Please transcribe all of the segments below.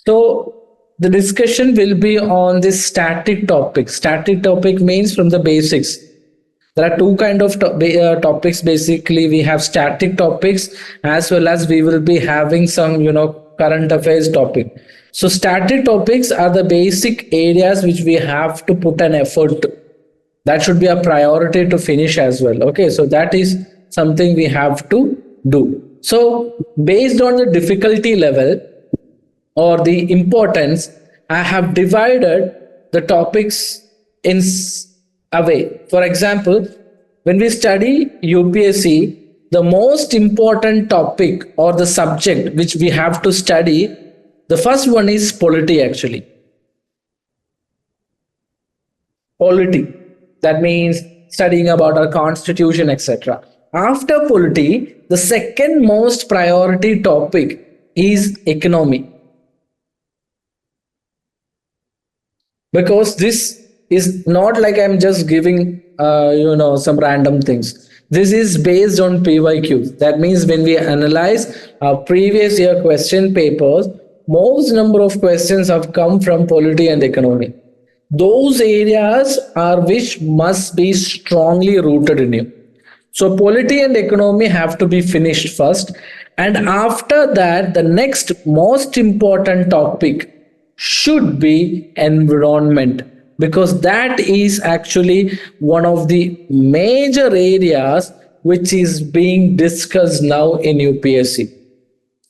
So the discussion will be on this static topic. Static topic means from the basics. There are two kind of topics. Basically, we have static topics as well as we will be having some, current affairs topic. So static topics are the basic areas which we have to put an effort to. That should be a priority to finish as well. Okay, so that is something we have to do. So based on the difficulty level or the importance, I have divided the topics in a way. For example, when we study UPSC, the most important topic or the subject which we have to study, the first one is polity actually. Polity. That means studying about our constitution, etc. After polity, the second most priority topic is economy. Because this is not like I'm just giving, some random things. This is based on PYQ. That means when we analyze our previous year question papers, most number of questions have come from polity and economy. Those areas are which must be strongly rooted in you. So polity and economy have to be finished first. And after that, the next most important topic should be environment, because that is actually one of the major areas which is being discussed now in UPSC.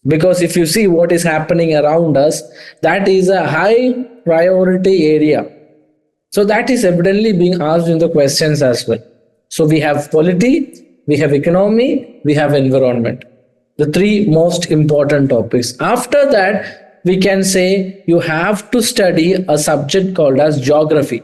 Because if you see what is happening around us, that is a high priority area. So that is evidently being asked in the questions as well. So we have polity, we have economy, we have environment. The three most important topics. After that, we can say you have to study a subject called as geography.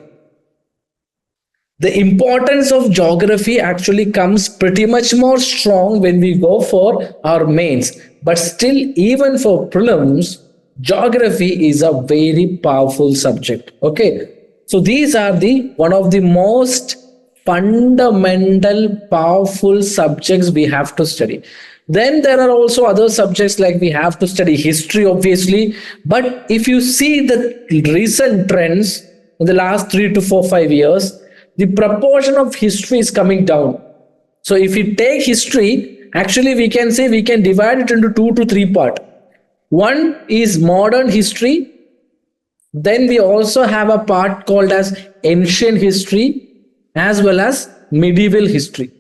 The importance of geography actually comes pretty much more strong when we go for our mains. But still, even for prelims, geography is a very powerful subject. Okay. So these are one of the most fundamental, powerful subjects we have to study. Then there are also other subjects like we have to study history, obviously. But if you see the recent trends in the last 3 to 4, 5 years, the proportion of history is coming down. So if you take history, actually we can say we can divide it into 2 to 3 parts. One is modern history. Then we also have a part called as ancient history as well as medieval history.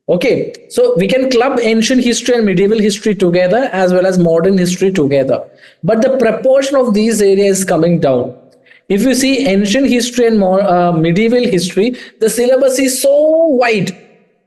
Okay, so we can club ancient history and medieval history together as well as modern history together. But the proportion of these areas is coming down. If you see ancient history and medieval history, the syllabus is so wide.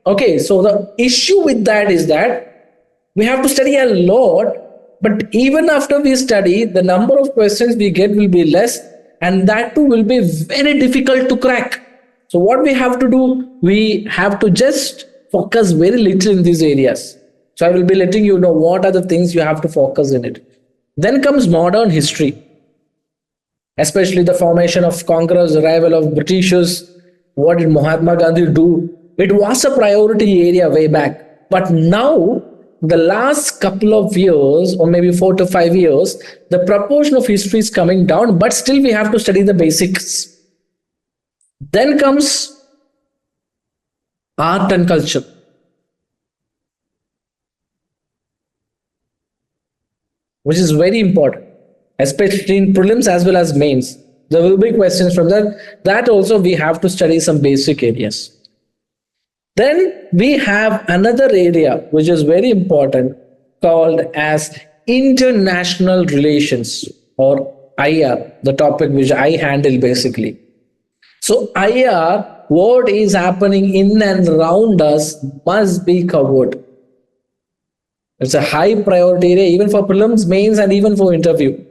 Okay, so the issue with that is that we have to study a lot. But even after we study, the number of questions we get will be less, and that too will be very difficult to crack. So what we have to do, we have to just focus very little in these areas. So I will be letting you know what are the things you have to focus in it. Then comes modern history, especially the formation of conquerors, arrival of Britishers. What did Mahatma Gandhi do? It was a priority area way back. But now, the last couple of years or maybe 4 to 5 years, the proportion of history is coming down, but still we have to study the basics. Then comes art and culture. Which is very important, especially in prelims as well as mains. There will be questions from that. That also we have to study some basic areas. Then we have another area which is very important called as international relations or IR, the topic which I handle basically. So IR, what is happening in and around us must be covered. It's a high priority area even for prelims, mains and even for interview.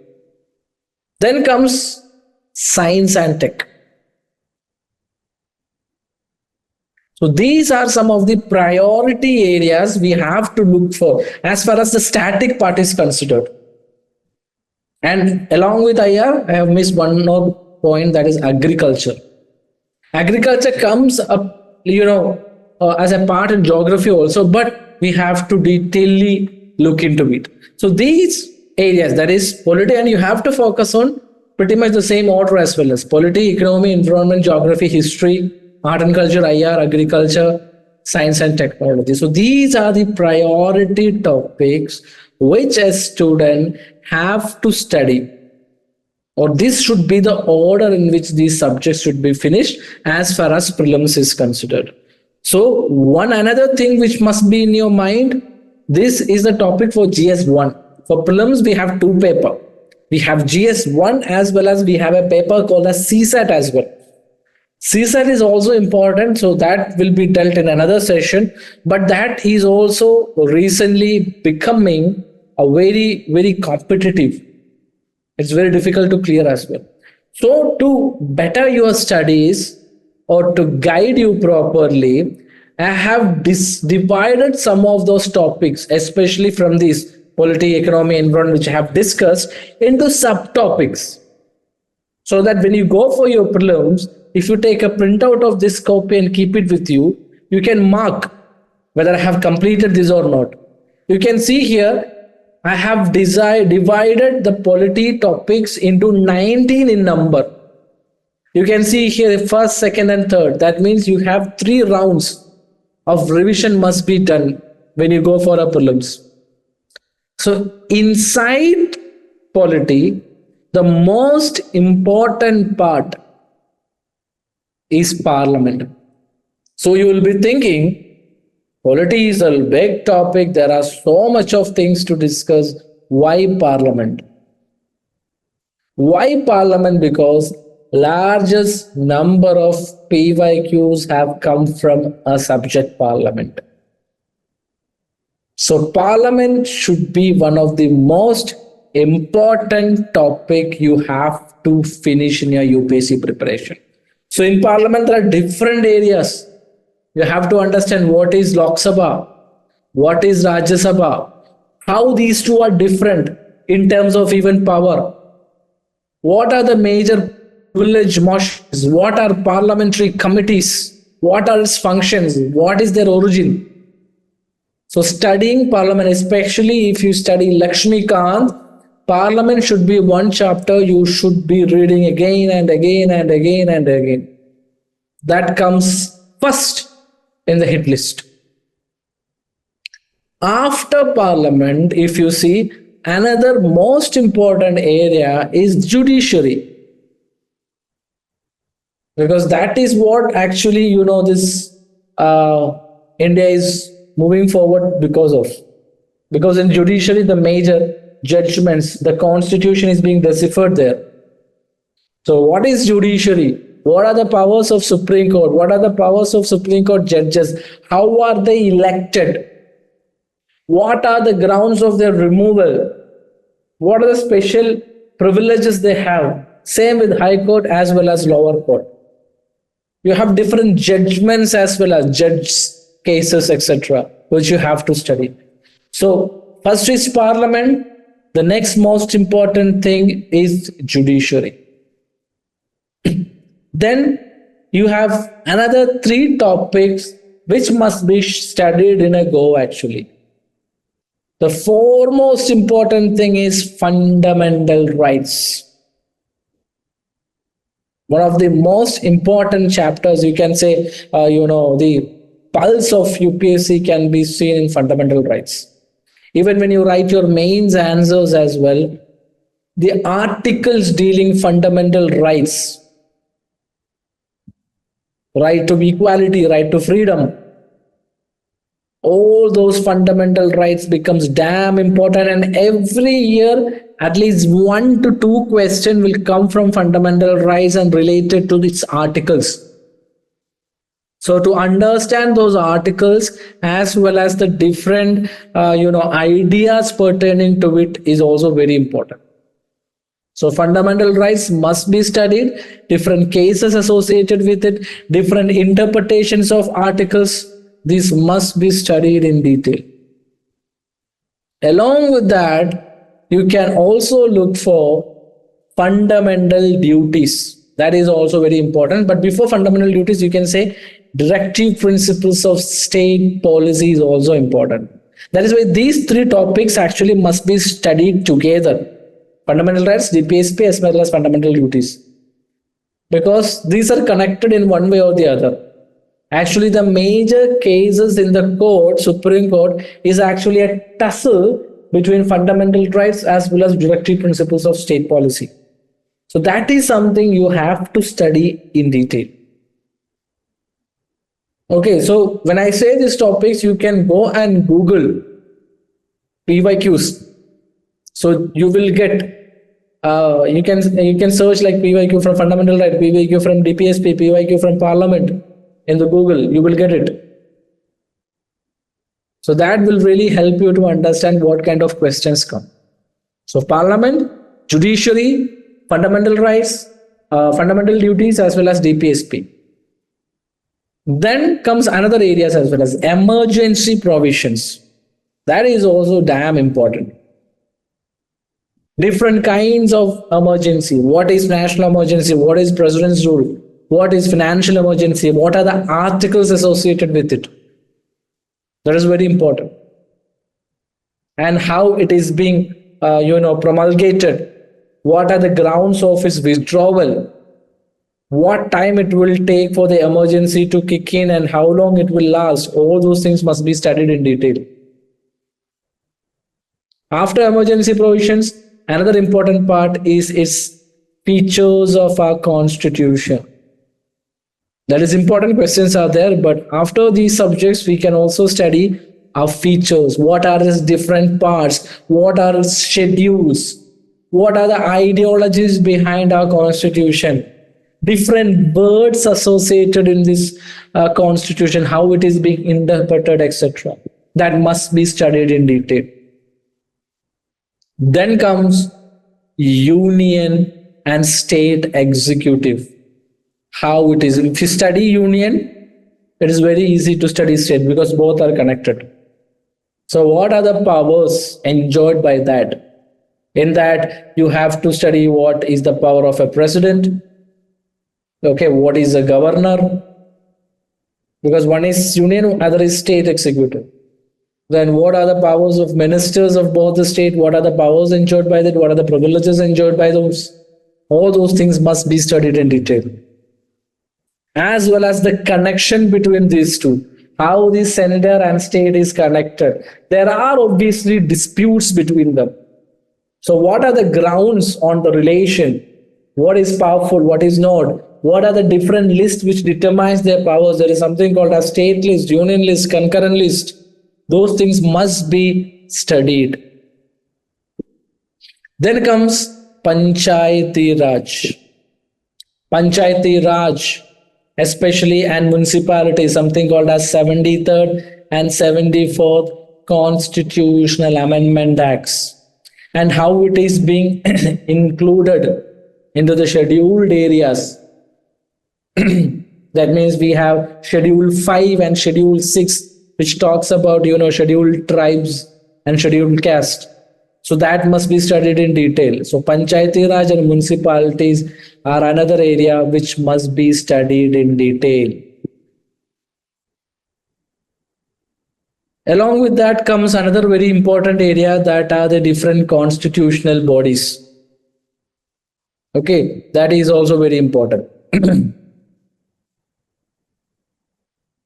Then comes science and tech. So these are some of the priority areas we have to look for as far as the static part is considered. And along with IR, I have missed one more point, that is agriculture. Agriculture comes up, as a part in geography also, but we have to detailedly look into it. So these areas, that is polity, and you have to focus on pretty much the same order as well, as polity, economy, environment, geography, history, art and culture, IR, agriculture, science and technology. So these are the priority topics which a student have to study, or this should be the order in which these subjects should be finished as far as prelims is considered. So one another thing which must be in your mind, this is the topic for GS1. For prelims, we have two paper. We have GS1 as well as we have a paper called as CSAT as well. CSAT is also important, so that will be dealt in another session, but that is also recently becoming a very, very competitive. It's very difficult to clear as well. So to better your studies or to guide you properly, I have divided some of those topics, especially from these polity, economy, environment, which I have discussed, into subtopics. So that when you go for your prelims, if you take a printout of this copy and keep it with you, you can mark whether I have completed this or not. You can see here, I have divided the polity topics into 19 in number. You can see here first, second and third. That means you have 3 rounds of revision must be done when you go for a prelims. So inside polity, the most important part is parliament. So you will be thinking, polity is a big topic. There are so much of things to discuss. Why parliament? Why parliament? Because largest number of PYQs have come from a subject parliament. So parliament should be one of the most important topic you have to finish in your UPSC preparation. So in parliament, there are different areas. You have to understand what is Lok Sabha, what is Rajya Sabha, how these two are different in terms of even power. What are the major privilege motions? What are parliamentary committees? What are its functions? What is their origin? So studying parliament, especially if you study Lakshmikant, parliament should be one chapter you should be reading again and again and again and again. That comes first in the hit list. After parliament, if you see, another most important area is judiciary. Because that is what actually, this India is moving forward because of. Because in judiciary, the major judgments, the constitution is being deciphered there. So what is judiciary? What are the powers of Supreme Court? What are the powers of Supreme Court judges? How are they elected? What are the grounds of their removal? What are the special privileges they have? Same with High Court as well as lower court. You have different judgments as well as judge cases, etc., which you have to study. So first is parliament. The next most important thing is judiciary. Then you have another 3 topics which must be studied in a go actually. The foremost important thing is fundamental rights. One of the most important chapters, you can say, the pulse of UPSC can be seen in fundamental rights. Even when you write your mains answers as well, the articles dealing fundamental rights, right to equality, right to freedom, all those fundamental rights becomes damn important, and every year at least 1 to 2 questions will come from fundamental rights and related to its articles. So to understand those articles as well as the different ideas pertaining to it is also very important. So fundamental rights must be studied, different cases associated with it, different interpretations of articles. These must be studied in detail. Along with that, you can also look for fundamental duties. That is also very important. But before fundamental duties, you can say directive principles of state policy is also important. That is why these three topics actually must be studied together. Fundamental rights, DPSP, as well as fundamental duties. Because these are connected in one way or the other. Actually, the major cases in the court, Supreme Court, is actually a tussle between fundamental rights as well as directive principles of state policy. So that is something you have to study in detail. Okay, so when I say these topics, you can go and Google PYQs. So you will get you can search like PYQ from fundamental right, PYQ from DPSP, PYQ from Parliament in the Google. You will get it. So that will really help you to understand what kind of questions come. So Parliament, judiciary, fundamental rights, fundamental duties, as well as DPSP. Then comes another areas as well as emergency provisions. That is also damn important. Different kinds of emergency. What is national emergency? What is president's rule? What is financial emergency? What are the articles associated with it? That is very important. And how it is being promulgated. What are the grounds of its withdrawal? What time it will take for the emergency to kick in and how long it will last? All those things must be studied in detail. After emergency provisions, another important part is its features of our constitution. That is important questions are there, but after these subjects, we can also study our features. What are its different parts? What are its schedules? What are the ideologies behind our constitution? Different words associated in this constitution, how it is being interpreted, etc. That must be studied in detail. Then comes union and state executive. How it is. If you study union, it is very easy to study state because both are connected. So what are the powers enjoyed by that? In that, you have to study what is the power of a president. Okay, what is a governor? Because one is union, other is state executive. Then what are the powers of ministers of both the state? What are the powers enjoyed by that? What are the privileges enjoyed by those? All those things must be studied in detail. As well as the connection between these two. How the center and state is connected. There are obviously disputes between them. So what are the grounds on the relation? What is powerful? What is not? What are the different lists which determines their powers? There is something called a state list, union list, concurrent list. Those things must be studied. Then comes Panchayati Raj. Panchayati Raj, especially and municipality, something called as 73rd and 74th Constitutional Amendment Acts. And how it is being included into the scheduled areas. That means we have Schedule 5 and Schedule 6, which talks about, scheduled tribes and scheduled caste. So that must be studied in detail. So Panchayati Raj and municipalities are another area which must be studied in detail. Along with that comes another very important area, that are the different constitutional bodies. Okay, that is also very important.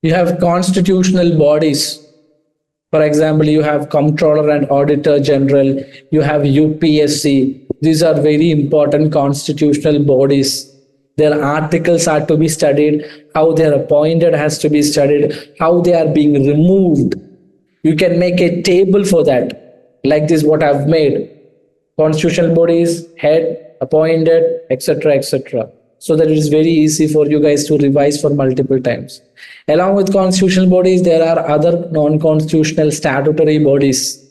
You have constitutional bodies. For example, you have Comptroller and Auditor General. You have UPSC. These are very important constitutional bodies. Their articles are to be studied. How they are appointed has to be studied. How they are being removed. You can make a table for that. Like this, what I've made. Constitutional bodies, head, appointed, etc., etc. So that it is very easy for you guys to revise for multiple times. Along with constitutional bodies, there are other non-constitutional statutory bodies.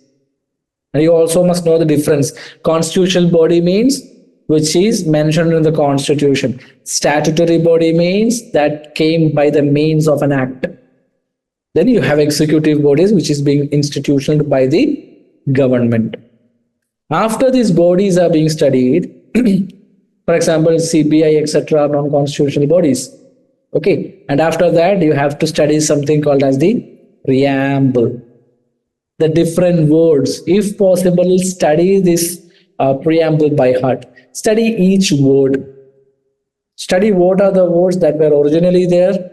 And you also must know the difference. Constitutional body means which is mentioned in the constitution. Statutory body means that came by the means of an act. Then you have executive bodies which is being institutionalized by the government. After these bodies are being studied, for example, CBI, etc., non-constitutional bodies. Okay, and after that, you have to study something called as the preamble. the different words. If possible, study this preamble by heart. Study each word. Study what are the words that were originally there,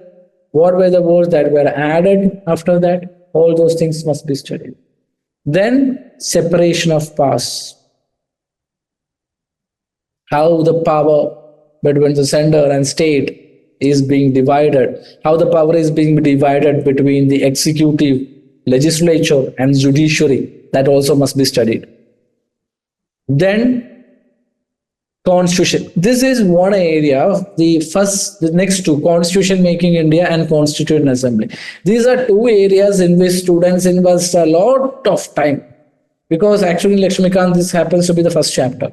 what were the words that were added after that. All those things must be studied. Then separation of powers. How the power between the center and state is being divided, how the power is being divided between the executive, legislature, and judiciary. That also must be studied. Then Constitution. This is one area. The next two, Constitution Making India and Constituent Assembly. These are two areas in which students invest a lot of time, because actually Lakshmikant, this happens to be the first chapter.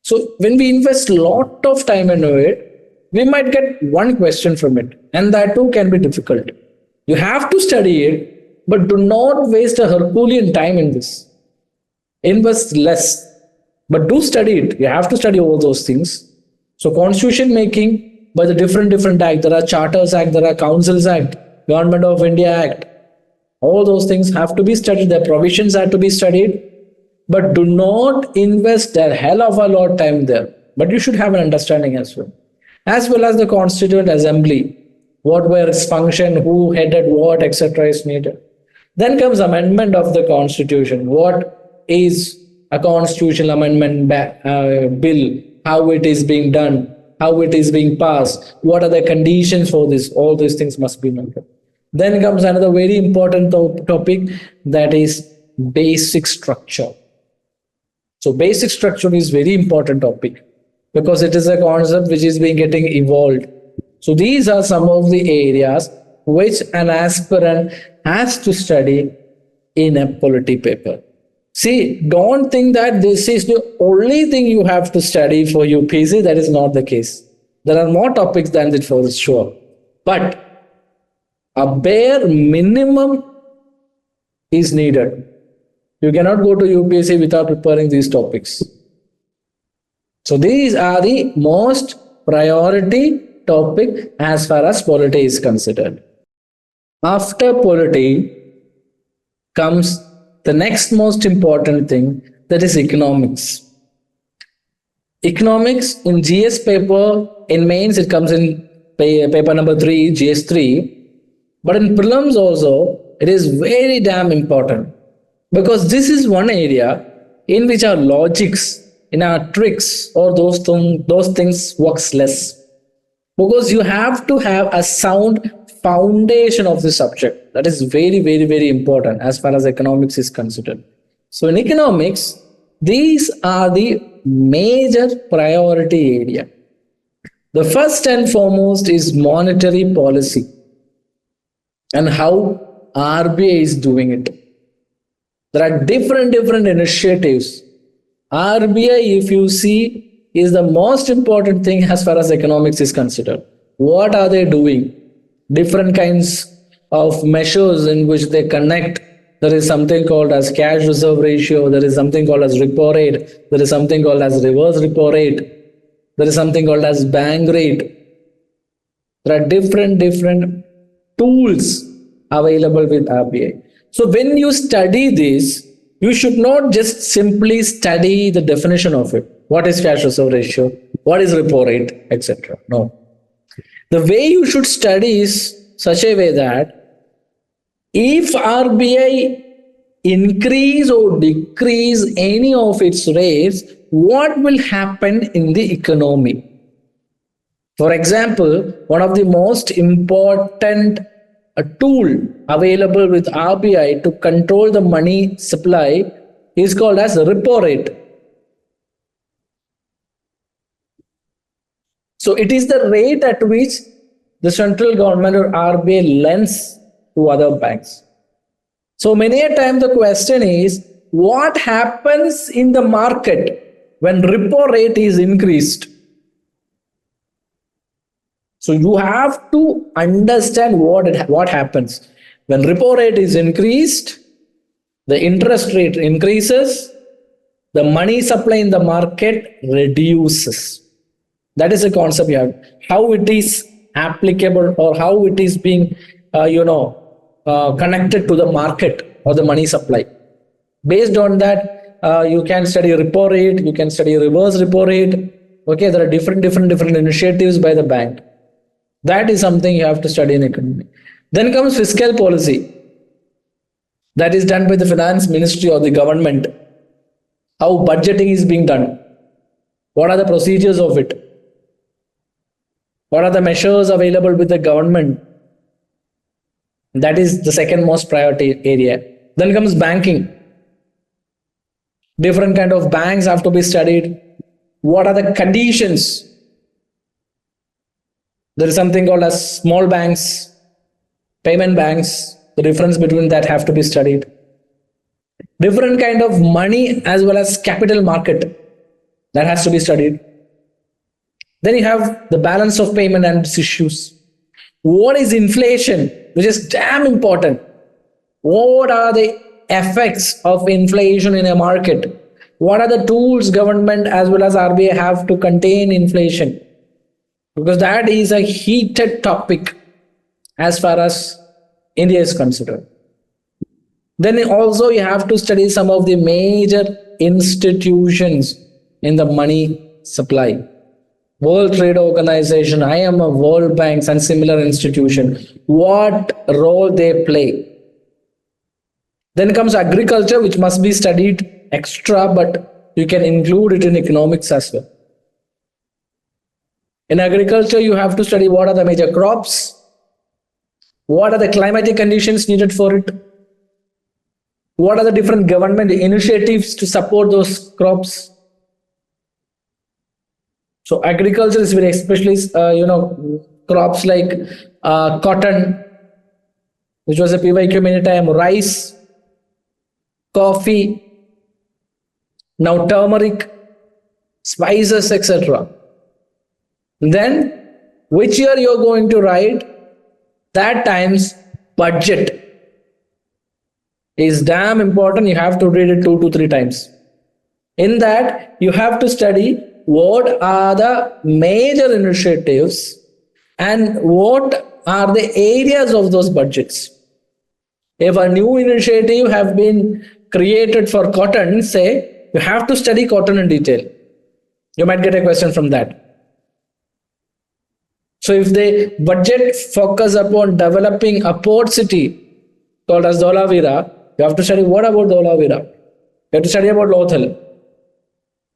So when we invest a lot of time into it, we might get one question from it, and that too can be difficult. You have to study it, but do not waste a Herculean time in this. Invest less, but do study it. You have to study all those things. So constitution making by the different act. There are Charters Act, there are Councils Act, Government of India Act. All those things have to be studied. The provisions have to be studied, but do not invest a hell of a lot of time there. But you should have an understanding as well. As well as the Constituent Assembly, what were its function, who headed what, etc. is needed. Then comes amendment of the Constitution. What is a constitutional amendment bill, how it is being done, how it is being passed, what are the conditions for this, all these things must be noted. Then comes another very important topic, that is basic structure. So basic structure is very important topic, because it is a concept which is being getting evolved. So these are some of the areas which an aspirant has to study in a polity paper. See, don't think that this is the only thing you have to study for UPSC. That is not the case. There are more topics than that for sure. But a bare minimum is needed. You cannot go to UPSC without preparing these topics. So these are the most priority topic as far as polity is considered. After polity comes the next most important thing, that is economics. Economics in GS paper, in mains it comes in paper number 3, GS 3. But in prelims also, it is very damn important. Because this is one area in which our logics, in our tricks, or those things works less. Because you have to have a sound foundation of the subject. That is very, very, very important as far as economics is considered. So in economics, these are the major priority area. The first and foremost is monetary policy and how RBI is doing it. There are different initiatives. RBI, if you see, is the most important thing as far as economics is considered. What are they doing? Different kinds of measures in which they connect. There is something called as cash reserve ratio. There is something called as repo rate. There is something called as reverse repo rate. There is something called as bank rate. There are different tools available with RBI. So when you study this, you should not just simply study the definition of it. What is cash reserve ratio? What is repo rate, etc. No. The way you should study is such a way that if RBI increase or decrease any of its rates, what will happen in the economy? For example, one of the most important tool available with RBI to control the money supply is called as repo rate. So it is the rate at which the central government or RBI lends to other banks. So many a time the question is, what happens in the market when repo rate is increased? So you have to understand what happens. When repo rate is increased, the interest rate increases, the money supply in the market reduces. That is a concept you have. How it is applicable or how it is being, connected to the market. or the money supply. Based on that, you can study repo rate, you can study reverse repo rate. Okay, there are different initiatives by the bank. That is something you have to study in economy. Then comes fiscal policy. That is done by the finance ministry or the government. How budgeting is being done. What are the procedures of it? What are the measures available with the government? That is the second most priority area. Then comes banking. Different kind of banks have to be studied. What are the conditions? There is something called as small banks, payment banks. The difference between that have to be studied. Different kind of money as well as capital market. That has to be studied. Then you have the balance of payment and its issues. What is inflation? Which is damn important. What are the effects of inflation in a market? What are the tools government as well as RBI have to contain inflation? Because that is a heated topic as far as India is concerned. Then also you have to study some of the major institutions in the money supply. World Trade Organization, IMF, World Banks and similar institutions. What role they play. Then comes agriculture, which must be studied extra, but you can include it in economics as well. In agriculture, you have to study what are the major crops, what are the climatic conditions needed for it, what are the different government initiatives to support those crops. So agriculture is very especially, crops like cotton, which was a PYQ many time, rice, coffee, now turmeric, spices, etc. Then, which year you're going to write, that times budget is damn important. You have to read it 2 to 3 times. In that, you have to study what are the major initiatives and what are the areas of those budgets. If a new initiative have been created for cotton, say, you have to study cotton in detail. You might get a question from that. So if the budget focus upon developing a port city called as Dholavira, you have to study what about Dholavira? You have to study about Lothal.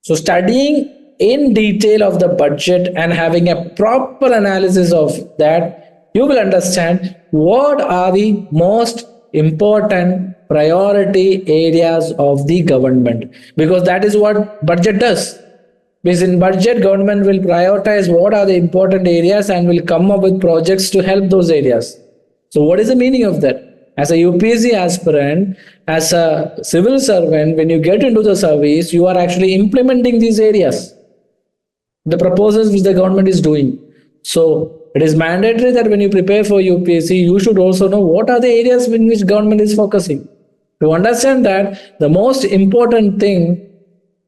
So studying in detail of the budget and having a proper analysis of that, you will understand what are the most important priority areas of the government, because that is what budget does. Because in budget, government will prioritize what are the important areas and will come up with projects to help those areas. So what is the meaning of that? As a UPSC aspirant, as a civil servant, when you get into the service, you are actually implementing these areas, the proposals which the government is doing. So it is mandatory that when you prepare for UPSC, you should also know what are the areas in which government is focusing. To understand that, the most important thing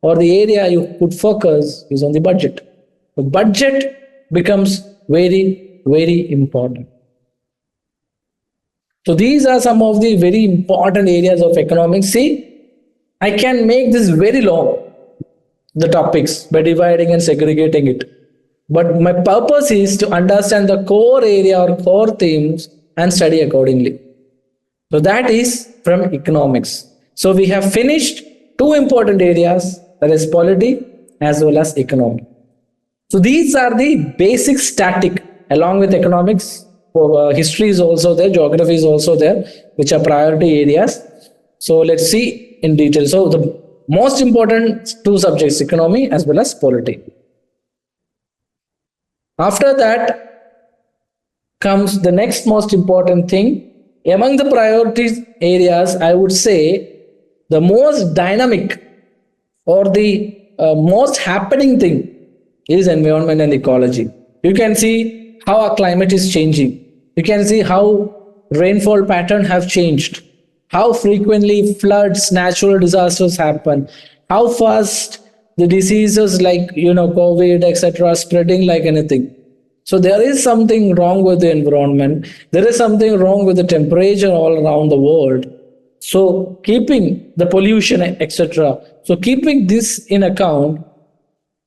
or the area you could focus is on the budget. The budget becomes very, very important. So these are some of the very important areas of economics. See, I can make this very long, the topics, by dividing and segregating it. But my purpose is to understand the core area or core themes and study accordingly. So that is from economics. So we have finished 2 important areas, that is polity as well as economy. So these are the basic static along with economics. History is also there, geography is also there, which are priority areas. So let's see in detail. So the most important 2 subjects, economy as well as polity. After that comes the next most important thing. Among the priority areas, I would say the most dynamic or the most happening thing is environment and ecology. You can see how our climate is changing. You can see how rainfall pattern have changed, how frequently floods, natural disasters happen, how fast the diseases like COVID, etc. are spreading like anything. So there is something wrong with the environment. There is something wrong with the temperature all around the world. So keeping the pollution, etc. So keeping this in account,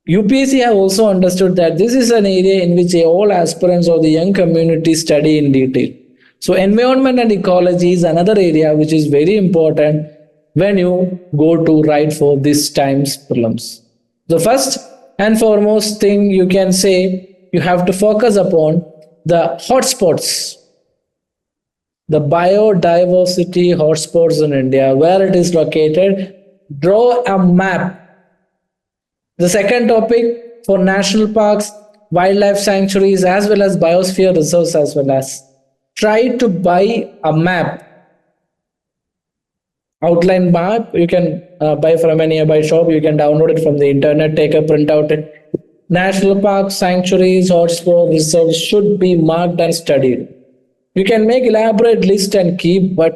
UPSC have also understood that this is an area in which all aspirants or the young community study in detail. So environment and ecology is another area which is very important when you go to write for this time's prelims. The first and foremost thing you can say, you have to focus upon the hotspots, the biodiversity hotspots in India, where it is located. Draw a map. The second topic for national parks, wildlife sanctuaries, as well as biosphere reserves, as well as try to buy a map, outline map. You can buy from a nearby shop. You can download it from the internet, take a printout. National parks, sanctuaries, hotspots, reserves should be marked and studied. You can make elaborate list and keep, but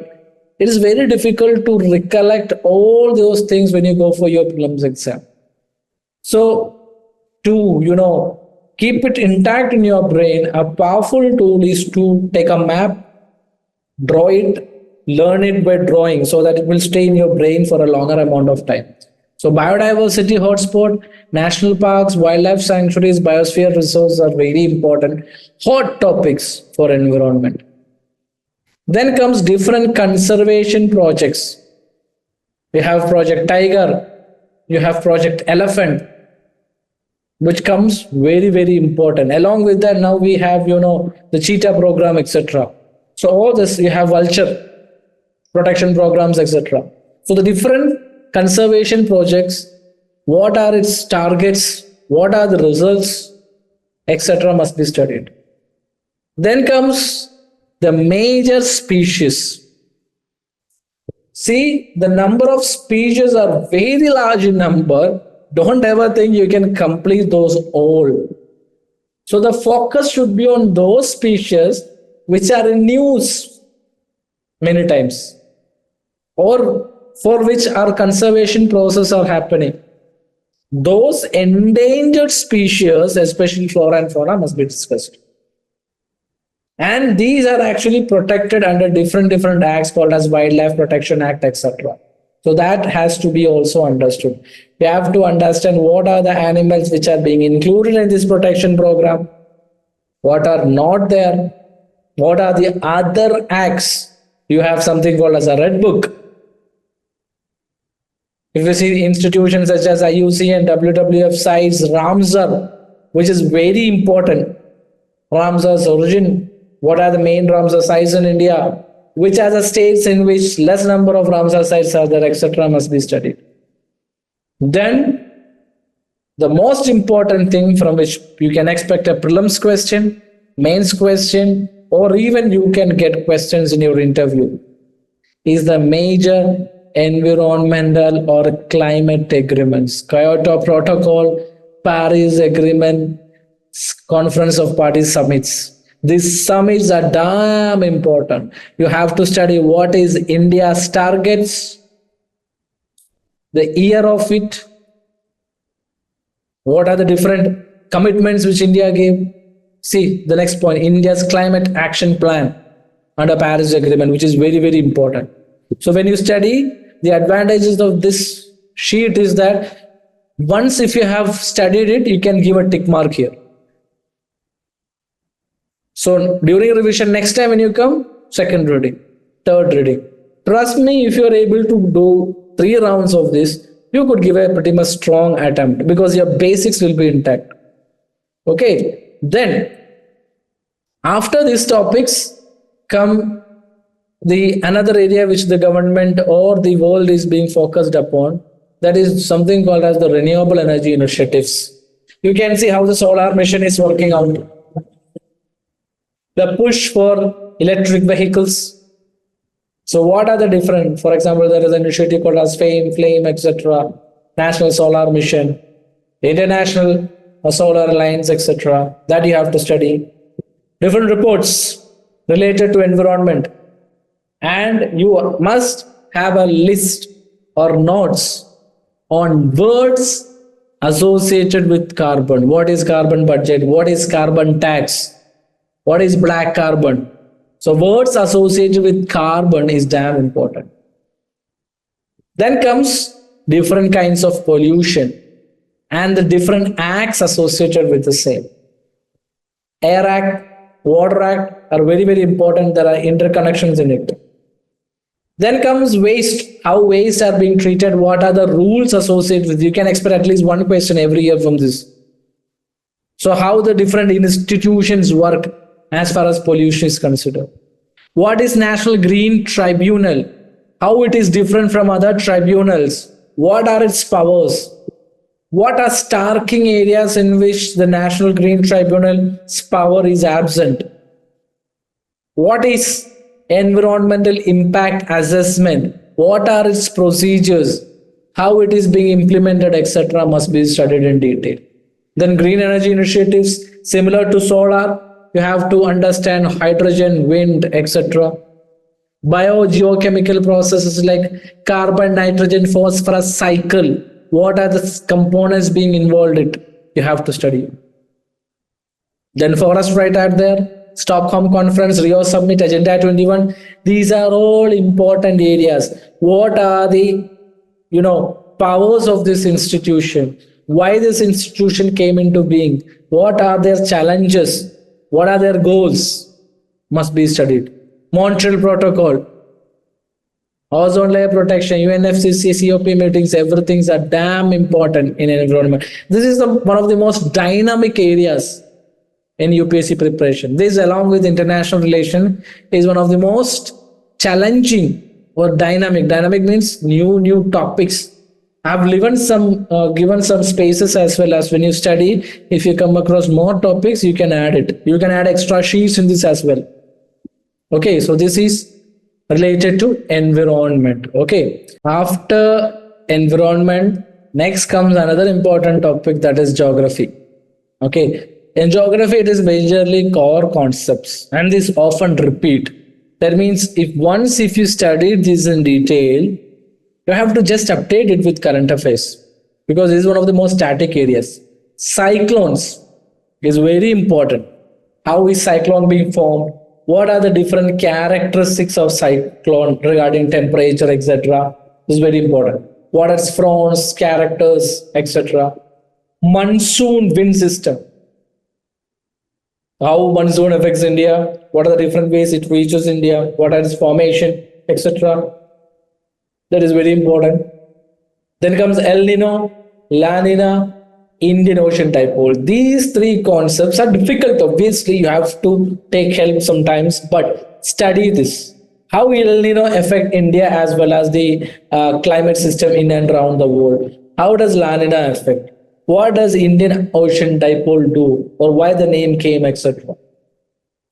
it is very difficult to recollect all those things when you go for your prelims exam. So to keep it intact in your brain, a powerful tool is to take a map, draw it, learn it by drawing so that it will stay in your brain for a longer amount of time. So biodiversity hotspot, national parks, wildlife sanctuaries, biosphere reserves are very important hot topics for environment. Then comes different conservation projects. You have Project Tiger, you have Project Elephant, which comes very, very important. Along with that, now we have, the cheetah program, etc. So all this, you have vulture protection programs, etc. So the different conservation projects, what are its targets, what are the results, etc. must be studied. Then comes the major species. See, the number of species are very large in number. Don't ever think you can complete those all. So the focus should be on those species which are in news many times, or for which our conservation process are happening. Those endangered species, especially flora and fauna, must be discussed. And these are actually protected under different acts called as Wildlife Protection Act, etc. So that has to be also understood. We have to understand what are the animals which are being included in this protection program, what are not there, what are the other acts. You have something called as a red book. If you see institutions such as IUCN, WWF sites, Ramsar, which is very important. Ramsar's origin, what are the main Ramsar sites in India, which are the states in which less number of Ramsar sites are there, etc. must be studied. Then the most important thing from which you can expect a prelims question, mains question, or even you can get questions in your interview is the major environmental or climate agreements. Kyoto Protocol, Paris Agreement, Conference of Parties summits. These summits are damn important. You have to study what is India's targets, the year of it, what are the different commitments which India gave. See the next point, India's climate action plan under Paris Agreement, which is very, very important. So when you study, the advantages of this sheet is that once if you have studied it, you can give a tick mark here. So during revision, next time when you come, second reading, third reading. Trust me, if you are able to do 3 rounds of this, you could give a pretty much strong attempt because your basics will be intact. Okay, then after these topics come the another area which the government or the world is being focused upon, that is something called as the renewable energy initiatives. You can see how the solar mission is working out. The push for electric vehicles. So what are the different? For example, there is an initiative called as Flame, etc. National Solar Mission, International Solar Alliance, etc. That you have to study. Different reports related to environment. And you must have a list or notes on words associated with carbon. What is carbon budget? What is carbon tax? What is black carbon? So words associated with carbon is damn important. Then comes different kinds of pollution and the different acts associated with the same. Air Act, Water Act are very, very important. There are interconnections in it. Then comes waste, how waste are being treated, what are the rules associated with it. You can expect at least one question every year from this. So how the different institutions work as far as pollution is considered. What is National Green Tribunal? How it is different from other tribunals? What are its powers? What are starking areas in which the National Green Tribunal's power is absent? What is environmental impact assessment? What are its procedures? How it is being implemented, etc. must be studied in detail. Then green energy initiatives, similar to solar, you have to understand hydrogen, wind, etc. Biogeochemical processes like carbon, nitrogen, phosphorus cycle. What are the components being involved in? You have to study. Then forest right out there, Stockholm Conference, Rio Summit, Agenda 21. These are all important areas. What are the powers of this institution? Why this institution came into being? What are their challenges? What are their goals? Must be studied. Montreal Protocol, ozone layer protection, UNFCCC, COP meetings, everything's are damn important in environment. This is one of the most dynamic areas in UPSC preparation. This, along with international relation, is one of the most challenging or dynamic. Dynamic means new topics. I've given some spaces as well as when you study. If you come across more topics, you can add it. You can add extra sheets in this as well. Okay, so this is related to environment. Okay, after environment, next comes another important topic, that is geography. Okay, in geography, it is majorly core concepts, and this often repeat. That means if you studied this in detail, you have to just update it with current affairs, because this is one of the most static areas. Cyclones is very important. How is cyclone being formed? What are the different characteristics of cyclone regarding temperature, etc.? This is very important. What are its fronts, characters, etc.? Monsoon wind system. How monsoon affects India? What are the different ways it reaches India? What are its formation, etc.? That is very important. Then comes El Nino, La Nina, Indian Ocean dipole. These three concepts are difficult. Obviously, you have to take help sometimes, but study this. How will El Nino affect India as well as the climate system in and around the world? How does La Nina affect? What does Indian Ocean dipole do, or why the name came, etc.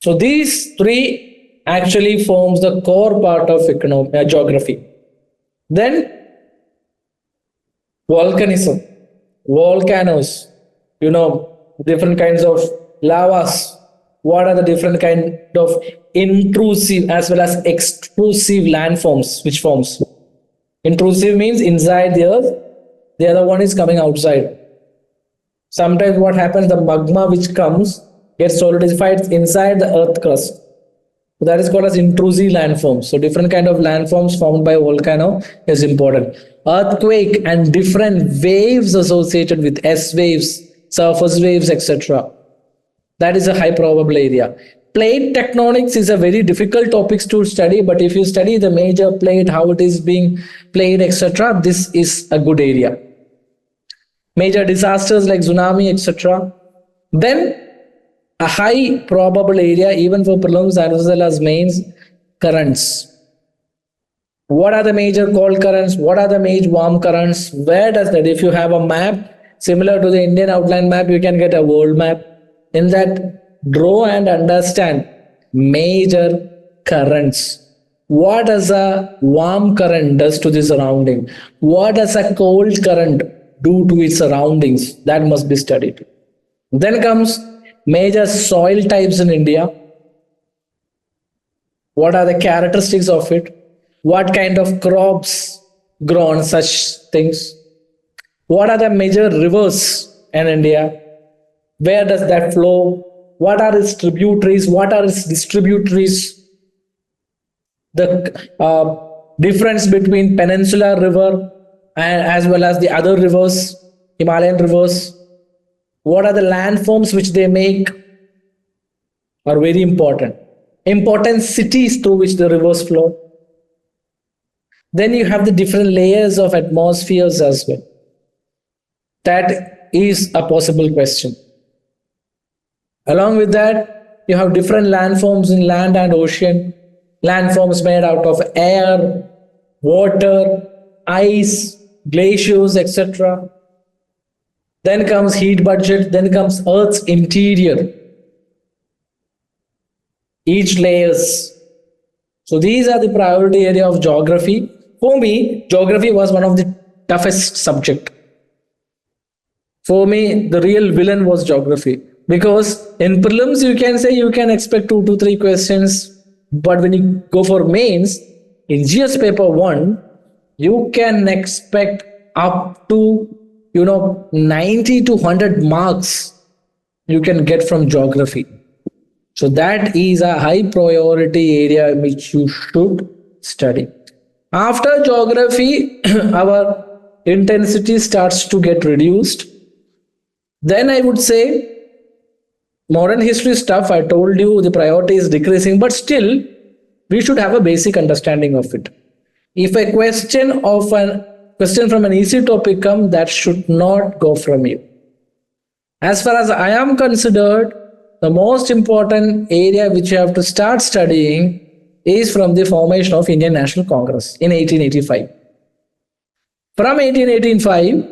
So these three actually forms the core part of geography. Then volcanism, volcanoes, different kinds of lavas. What are the different kind of intrusive as well as extrusive landforms? Which forms? Intrusive means inside the earth, the other one is coming outside. Sometimes what happens, the magma which comes gets solidified inside the earth crust. So that is called as intrusive landforms. So different kind of landforms formed by volcano is important. Earthquake and different waves associated with S waves, surface waves, etc. That is a high probable area. Plate tectonics is a very difficult topic to study, but if you study the major plate, how it is being played, etc., this is a good area. Major disasters like tsunami, etc. Then a high probable area even for prelims as well as mains, currents. What are the major cold currents? What are the major warm currents? Where does that, if you have a map similar to the Indian outline map, you can get a world map. In that, draw and understand major currents. What does a warm current does to the surrounding? What does a cold current do to its surroundings? That must be studied. Then comes major soil types in India. What are the characteristics of it? What kind of crops grow on such things? What are the major rivers in India? Where does that flow? What are its tributaries? What are its distributaries? The difference between peninsular river and as well as the other rivers, Himalayan rivers. What are the landforms which they make are very important. Important cities through which the rivers flow. Then you have the different layers of atmospheres as well. That is a possible question. Along with that, you have different landforms in land and ocean. Landforms made out of air, water, ice, glaciers, etc. Then comes heat budget, then comes Earth's interior. Each layers. So these are the priority area of geography. For me, geography was one of the toughest subject. For me, the real villain was geography. Because in prelims, you can say you can expect 2 to 3 questions. But when you go for mains, in GS paper 1, you can expect up to 90 to 100 marks you can get from geography. So that is a high priority area which you should study. After geography, our intensity starts to get reduced. Then I would say modern history stuff, I told you the priority is decreasing, but still we should have a basic understanding of it. If a question from an easy topic comes, that should not go from you. As far as I am considered, the most important area which you have to start studying is from the formation of Indian National Congress in 1885. From 1885,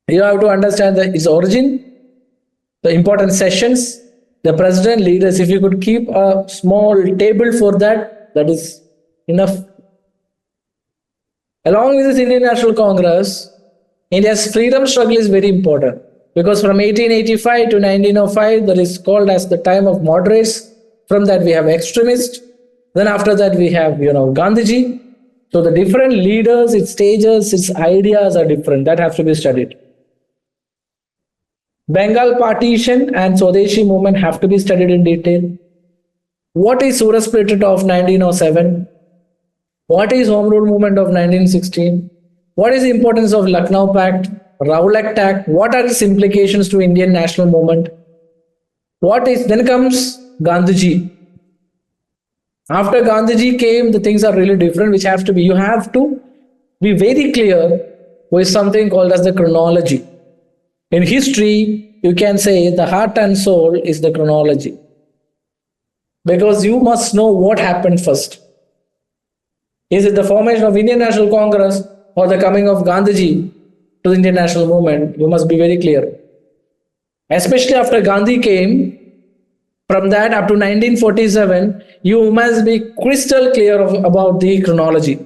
you have to understand its origin, the important sessions, the president, leaders. If you could keep a small table for that, that is enough. Along with this Indian National Congress, India's freedom struggle is very important. Because from 1885 to 1905, that is called as the time of moderates. From that we have extremists. Then after that we have, Gandhiji. So the different leaders, its stages, its ideas are different. That has to be studied. Bengal partition and Swadeshi movement have to be studied in detail. What is Surat Split of 1907? What is Home Rule movement of 1916? What is the importance of Lucknow Pact? Rowlatt Act, what are its implications to Indian national movement? Then comes Gandhiji. After Gandhiji came, the things are really different, which have to be, you have to be very clear with something called as the chronology. In history, you can say the heart and soul is the chronology. Because you must know what happened first. Is it the formation of Indian National Congress or the coming of Gandhiji to the Indian national movement? You must be very clear. Especially after Gandhi came, from that up to 1947, you must be crystal clear about the chronology.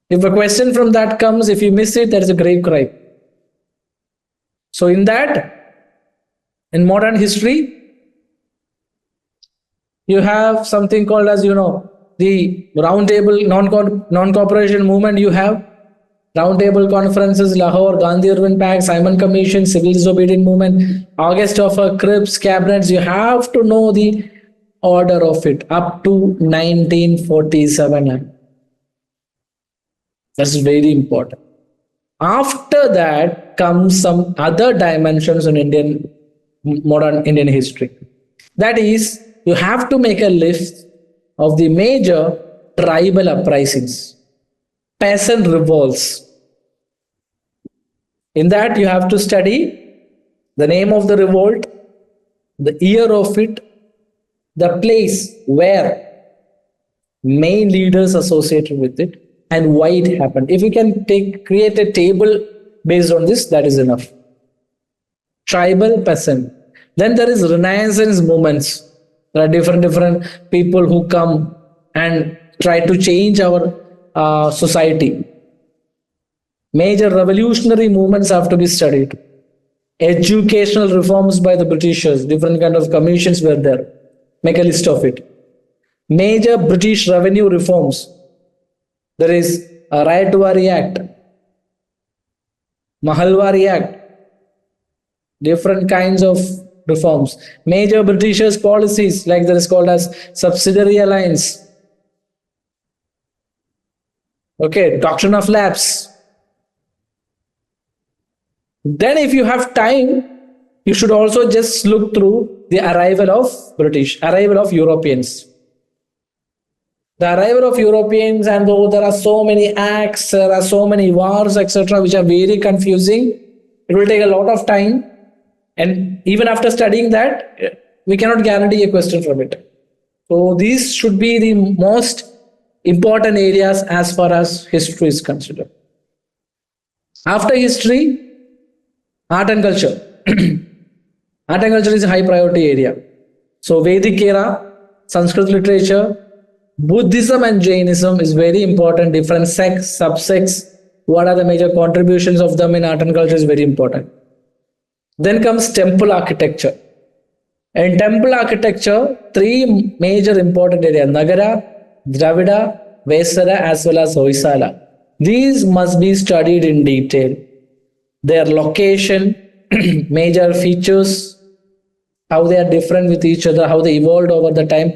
If a question from that comes, if you miss it, there is a grave crime. So in modern history, you have something called as, the round table non-cooperation movement. You have Roundtable Conferences, Lahore, Gandhi-Irwin Pact, Simon Commission, Civil Disobedience Movement, August of Cripps, Cabinets. You have to know the order of it up to 1947. That's very important. After that comes some other dimensions in modern Indian history. That is, you have to make a list of the major tribal uprisings, peasant revolts. In that, you have to study the name of the revolt, the year of it, the place where main leaders associated with it, and why it happened. If you can create a table based on this, that is enough. Tribal, peasant. Then there is Renaissance movements. There are different people who come and try to change our society. Major revolutionary movements have to be studied. Educational reforms by the Britishers, different kind of commissions were there. Make a list of it. Major British revenue reforms. There is a Rayatwari Act, Mahalwari Act, different kinds of reforms. Major Britishers policies, like there is called as subsidiary alliance. Okay, doctrine of lapse. Then if you have time, you should also just look through the arrival of Europeans. The arrival of Europeans, and though there are so many acts, there are so many wars, etc., which are very confusing, it will take a lot of time. And even after studying that, we cannot guarantee a question from it. So these should be the most important areas as far as history is considered. After history, art and culture. Art and culture is a high priority area. So Vedic era, Sanskrit literature, Buddhism and Jainism is very important. Different sects, subsects, what are the major contributions of them in art and culture is very important. Then comes temple architecture. In temple architecture, three major important areas: Nagara, Dravida, Vesara, as well as Hoysala. These must be studied in detail. Their location, major features, how they are different with each other, how they evolved over the time,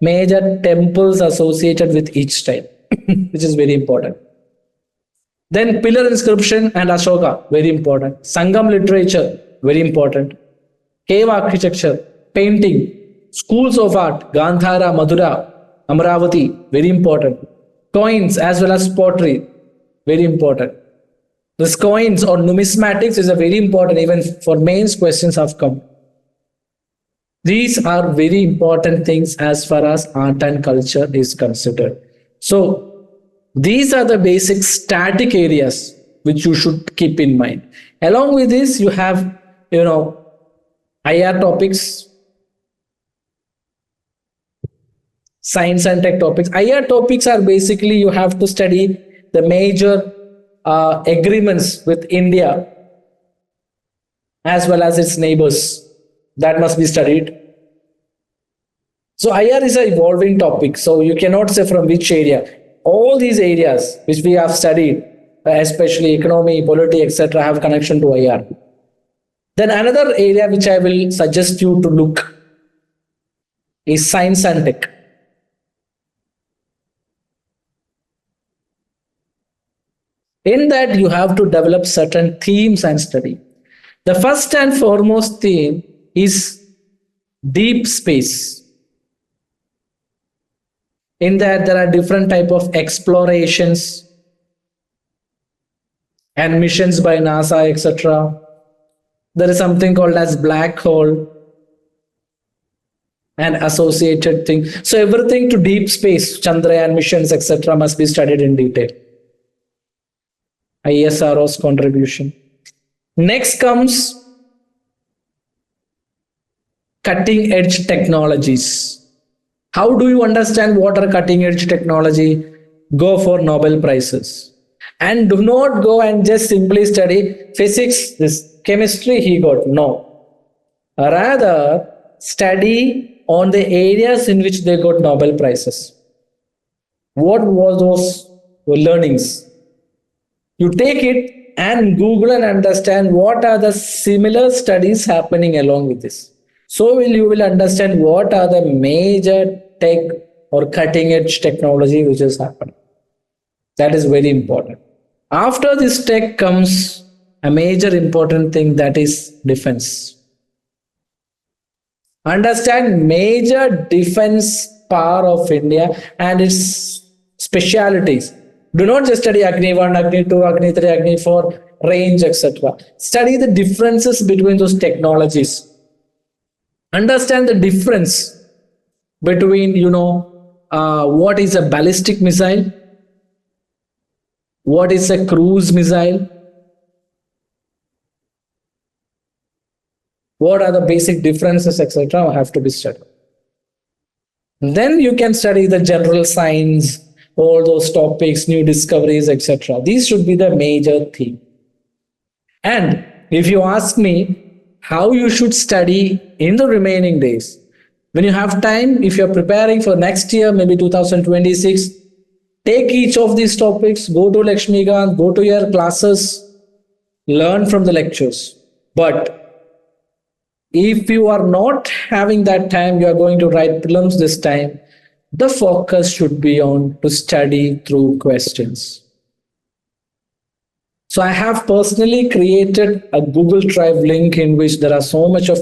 major temples associated with each style, which is very important. Then pillar inscription and Ashoka, very important. Sangam literature, very important. Cave architecture, painting, schools of art, Gandhara, Madura, Amravati, very important. Coins as well as pottery, very important. This coins or numismatics is a very important, even for mains questions have come. These are very important things as far as art and culture is considered. So these are the basic static areas which you should keep in mind. Along with this, you have, IR topics, science and tech topics. IR topics are basically you have to study the major agreements with India as well as its neighbors. That must be studied. So IR is an evolving topic, so you cannot say from which area. All these areas which we have studied, especially economy, polity, etc., have connection to IR. Then another area which I will suggest you to look is science and tech. In that, you have to develop certain themes and study. The first and foremost theme is deep space. In that, there are different type of explorations and missions by NASA, etc. There is something called as black hole and associated things. So everything to deep space, Chandrayaan missions, etc., must be studied in detail. ISRO's contribution. Next comes cutting edge technologies. How do you understand what are cutting edge technology? Go for Nobel Prizes. And do not go and just simply study physics, this chemistry he got. No. Rather, study on the areas in which they got Nobel Prizes. What were those learnings? You take it and Google and understand what are the similar studies happening along with this. So you will understand what are the major tech or cutting edge technology which is happening. That is very important. After this tech comes a major important thing, that is defense. Understand major defense power of India and its specialities. Do not just study Agni 1, Agni 2, Agni 3, Agni 4, range, etc. Study the differences between those technologies. Understand the difference between, what is a ballistic missile, what is a cruise missile, what are the basic differences, etc. have to be studied. Then you can study the general science, all those topics, new discoveries, etc. These should be the major theme. And if you ask me how you should study in the remaining days, when you have time, if you're preparing for next year, maybe 2026, take each of these topics, go to Lakshmikant, go to your classes, learn from the lectures. But if you are not having that time, you are going to write prelims this time, the focus should be on to study through questions. So I have personally created a Google Drive link in which there are so much of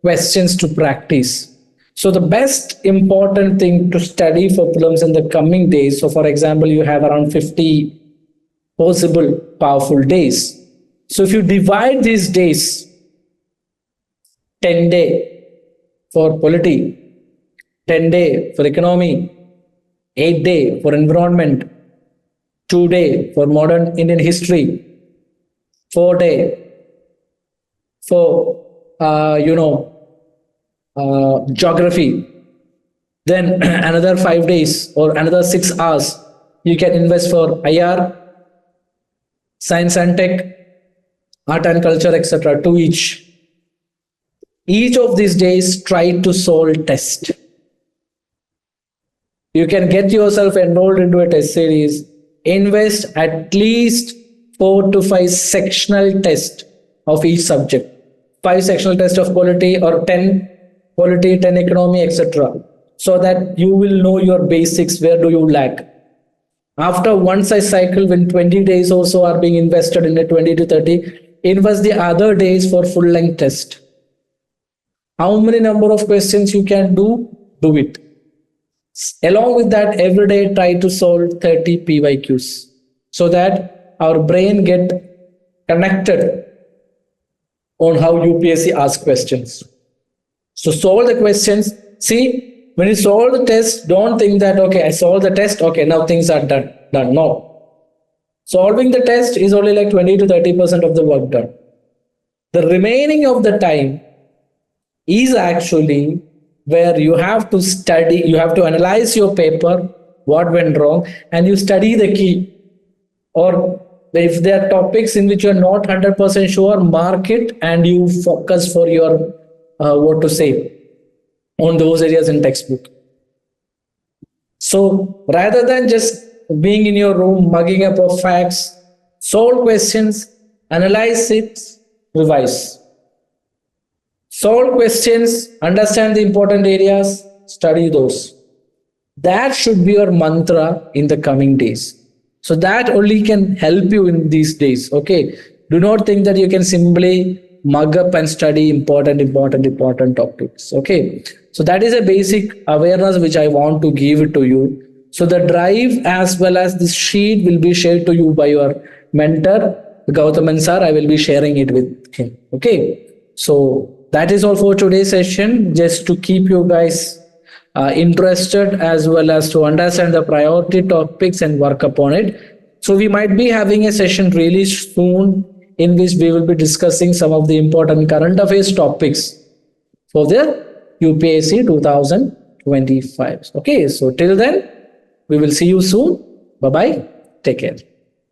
questions to practice. So the best important thing to study for prelims in the coming days. So for example, you have around 50 possible powerful days. So if you divide these days, 10 day for polity, 10 day for economy, 8 day for environment, 2 day for modern Indian history, 4 day for geography, then another 5 days or another 6 hours you can invest for IR, science and tech, art and culture, etc. to each of these days try to solve test. You can get yourself enrolled into a test series, invest at least 4 to 5 sectional tests of each subject, 5 sectional tests of polity or 10 polity, 10 economy, etc. so that you will know your basics, where do you lack. After once I cycle, when 20 days also are being invested in a 20 to 30, invest the other days for full length test. How many number of questions you can do it. Along with that, every day try to solve 30 PYQs so that our brain get connected on how UPSC asks questions. So solve the questions. See, when you solve the test, don't think that, okay, I solved the test, okay, now things are done. No. Solving the test is only like 20 to 30% of the work done. The remaining of the time is actually where you have to study, you have to analyze your paper, what went wrong, and you study the key. Or if there are topics in which you are not 100% sure, mark it and you focus for your, on those areas in textbook. So rather than just being in your room, mugging up of facts, solve questions, analyze it, revise. Solve questions, understand the important areas, study those. That should be your mantra in the coming days. So that only can help you in these days. Okay. Do not think that you can simply mug up and study important topics. Okay. So that is a basic awareness which I want to give it to you. So the drive as well as this sheet will be shared to you by your mentor, Gawthaman sir. I will be sharing it with him. Okay. So that is all for today's session, just to keep you guys interested as well as to understand the priority topics and work upon it. So we might be having a session really soon in which we will be discussing some of the important current affairs topics for the UPSC 2025. Okay, so till then, we will see you soon. Bye-bye. Take care.